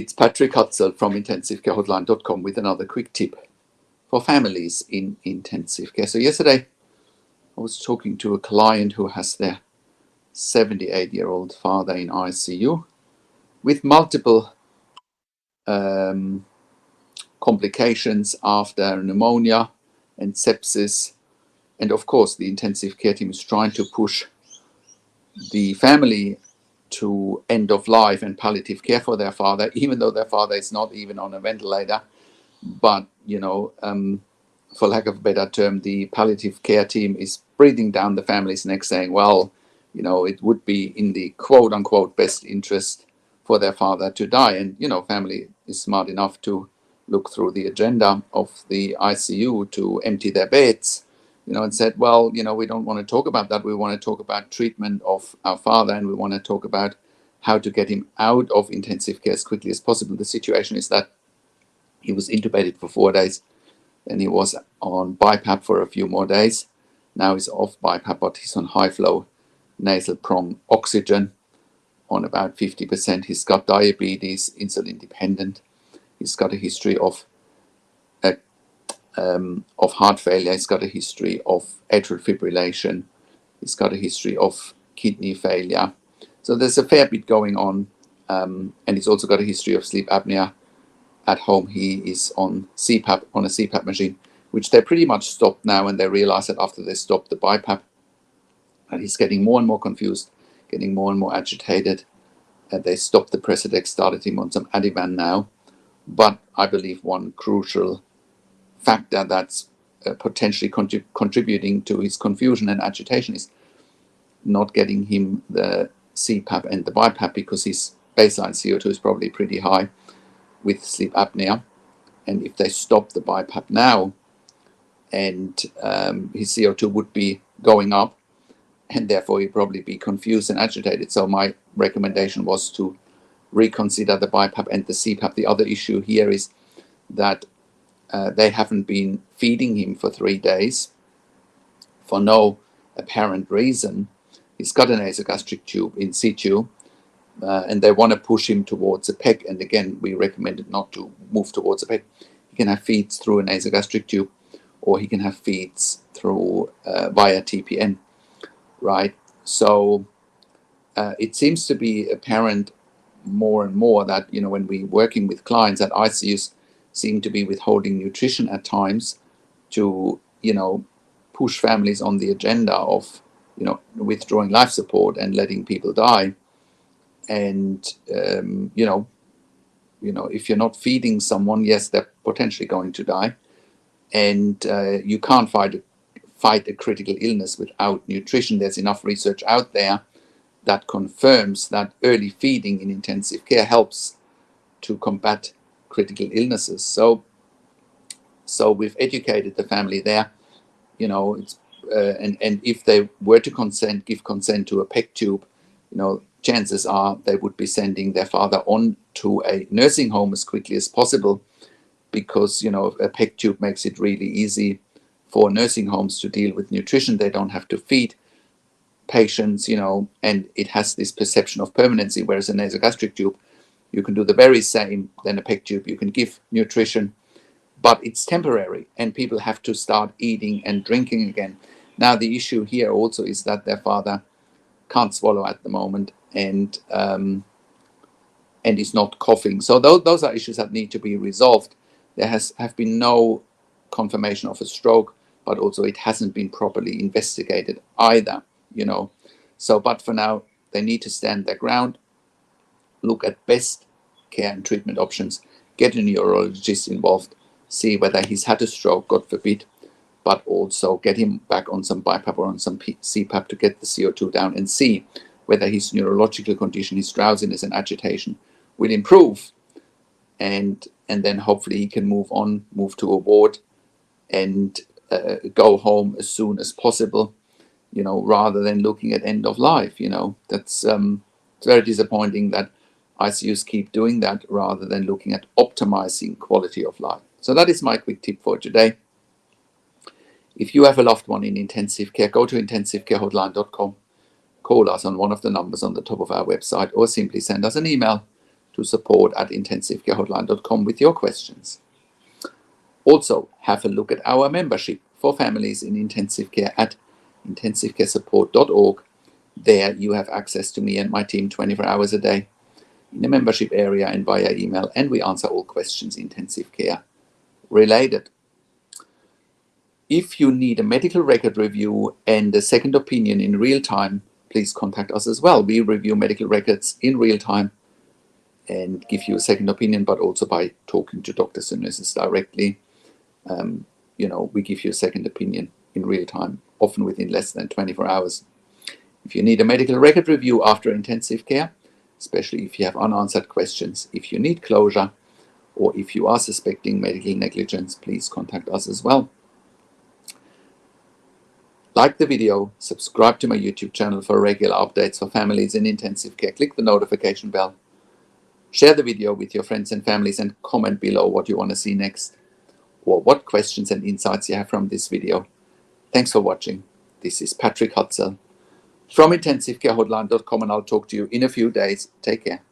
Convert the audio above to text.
It's Patrick Hutzel from intensivecarehotline.com with another quick tip for families in intensive care. So yesterday I was talking to a client who has their 78-year-old father in ICU with multiple complications after pneumonia and sepsis. And of course, the intensive care team is trying to push the family to end of life and palliative care for their father, even though their father is not even on a ventilator. But, for lack of a better term, the palliative care team is breathing down the family's neck saying, well, it would be in the quote unquote best interest for their father to die. And, family is smart enough to look through the agenda of the ICU to empty their beds, and said, well, we don't want to talk about that. We want to talk about treatment of our father, and we want to talk about how to get him out of intensive care as quickly as possible. The situation is that he was intubated for 4 days, and he was on BIPAP for a few more days. Now he's off BIPAP, but he's on high flow nasal prong oxygen on about 50%. He's got diabetes, insulin dependent. He's got a history of heart failure. He's got a history of atrial fibrillation. He's got a history of kidney failure. So there's a fair bit going on, and he's also got a history of sleep apnea. At home, he is on CPAP, on a CPAP machine, which they pretty much stopped now, and they realize that after they stopped the BiPAP, and he's getting more and more confused, getting more and more agitated. And they stopped the Precedex, started him on some Ativan now. But I believe one crucial factor that's potentially contributing to his confusion and agitation is not getting him the CPAP and the BiPAP, because his baseline CO2 is probably pretty high with sleep apnea. And if they stop the BiPAP now, and his CO2 would be going up, and therefore he'd probably be confused and agitated. So my recommendation was to reconsider the BiPAP and the CPAP. The other issue here is that they haven't been feeding him for 3 days for no apparent reason. He's got a nasogastric tube in situ, and they want to push him towards a PEG. And again, we recommended not to move towards a PEG. He can have feeds through a nasogastric tube, or he can have feeds through via TPN, right? So it seems to be apparent more and more that, when we're working with clients, that ICUs seem to be withholding nutrition at times to, push families on the agenda of, withdrawing life support and letting people die. And, if you're not feeding someone, yes, they're potentially going to die. And you can't fight a critical illness without nutrition. There's enough research out there that confirms that early feeding in intensive care helps to combat critical illnesses. So we've educated the family there, and if they were to give consent to a PEG tube, chances are they would be sending their father on to a nursing home as quickly as possible, because, a PEG tube makes it really easy for nursing homes to deal with nutrition. They don't have to feed patients, and it has this perception of permanency, whereas a nasogastric tube, you can do the very same than a PEG tube. You can give nutrition, but it's temporary, and people have to start eating and drinking again. Now, the issue here also is that their father can't swallow at the moment, and is not coughing. So those are issues that need to be resolved. There have been no confirmation of a stroke, but also it hasn't been properly investigated either, So, but for now, they need to stand their ground, look at best care and treatment options, get a neurologist involved, see whether he's had a stroke, God forbid, but also get him back on some BiPAP or on some CPAP to get the CO2 down, and see whether his neurological condition, his drowsiness and agitation will improve. And then hopefully he can move to a ward and go home as soon as possible, rather than looking at end of life. That's it's very disappointing that ICUs keep doing that rather than looking at optimizing quality of life. So that is my quick tip for today. If you have a loved one in intensive care, go to intensivecarehotline.com, call us on one of the numbers on the top of our website, or simply send us an email to support@intensivecarehotline.com with your questions. Also, have a look at our membership for families in intensive care at intensivecaresupport.org. There you have access to me and my team 24 hours a day in the membership area and via email, and we answer all questions intensive care related. If you need a medical record review and a second opinion in real time, please contact us as well. We review medical records in real time and give you a second opinion, but also by talking to doctors and nurses directly. We give you a second opinion in real time, often within less than 24 hours. If you need a medical record review after intensive care, especially if you have unanswered questions, if you need closure, or if you are suspecting medical negligence, please contact us as well. Like the video, subscribe to my YouTube channel for regular updates for families in intensive care. Click the notification bell. Share the video with your friends and families and comment below what you want to see next or what questions and insights you have from this video. Thanks for watching. This is Patrick Hutzel from intensivecarehotline.com, and I'll talk to you in a few days. Take care.